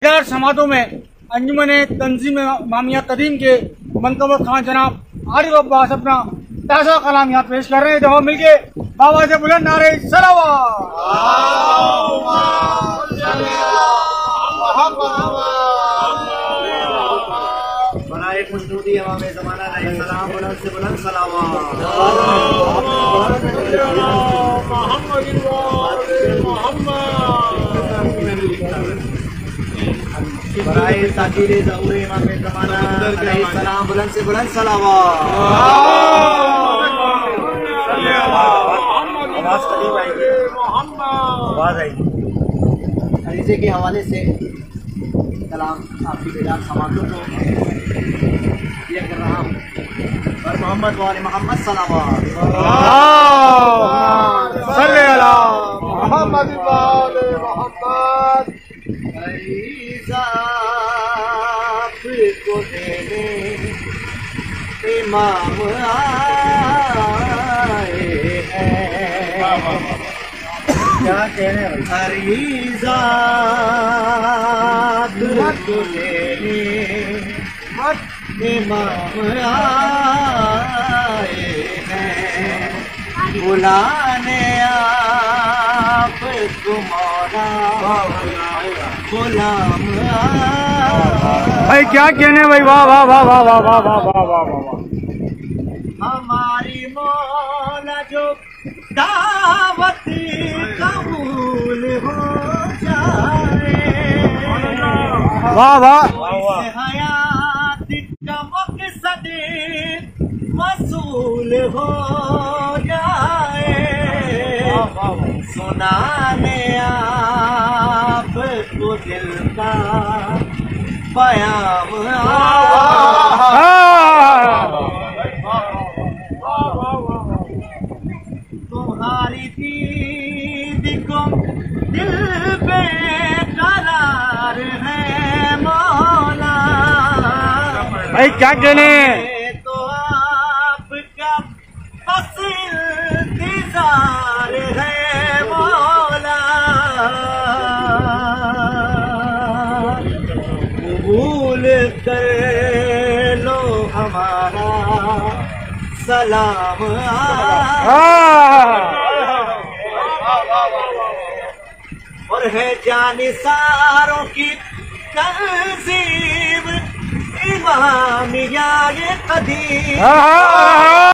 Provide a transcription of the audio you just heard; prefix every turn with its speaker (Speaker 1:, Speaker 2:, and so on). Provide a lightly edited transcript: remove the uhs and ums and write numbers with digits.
Speaker 1: समातों में अंजुमन तंजीम मामिया कदीम के मनकबर खान जनाब आरिफ अब्बास अपना ताज़ा कलाम यहाँ पेश कर रहे हैं। दफा मिलके बाबा से बुलंद नारे सलावत।
Speaker 2: बनाए खुशनूदी हमारे ज़माना नहीं सलाम बुलंद से बुलंद सलावत। बनाए ताकीरे ज़हूरे हमारे ज़माना नहीं सलाम बुलंद से बुलंद सलावत। आवाज़ करीब आएगी, आवाज़ आएगी। अरीज़े के हवाले से कलाम आपकी बेदार समातों को दिया कर रहा हूँ। और मोहम्मद वाले मोहम्मद सलावत।
Speaker 1: मोहम्मद वाले मोहम्मद
Speaker 2: को देने इमाम आए हैं। क्या कह रहे हैं? अरीज़ा को देने इमाम आए हैं। बुलाने आपको मौला गुलाम
Speaker 1: भाई क्या कहने भाई, वाह वाह वाह वाह वाह वाह वाह वाह वाह वाह।
Speaker 2: हमारी मौला जो दावत कबूल हो जाए,
Speaker 1: वाह वाह।
Speaker 2: हयात का मकसद मसूल हो जाए। सुनाने आपको दिल का पयाम तुम्हारी दीद को दिल पे करार है मौला।
Speaker 1: भाई क्या कहने
Speaker 2: तो आपका बस इंतजार है मौला। कबूल कर लो हमारा सलाम और है जानिसारों की तंजीम इमामिया ये कदीम।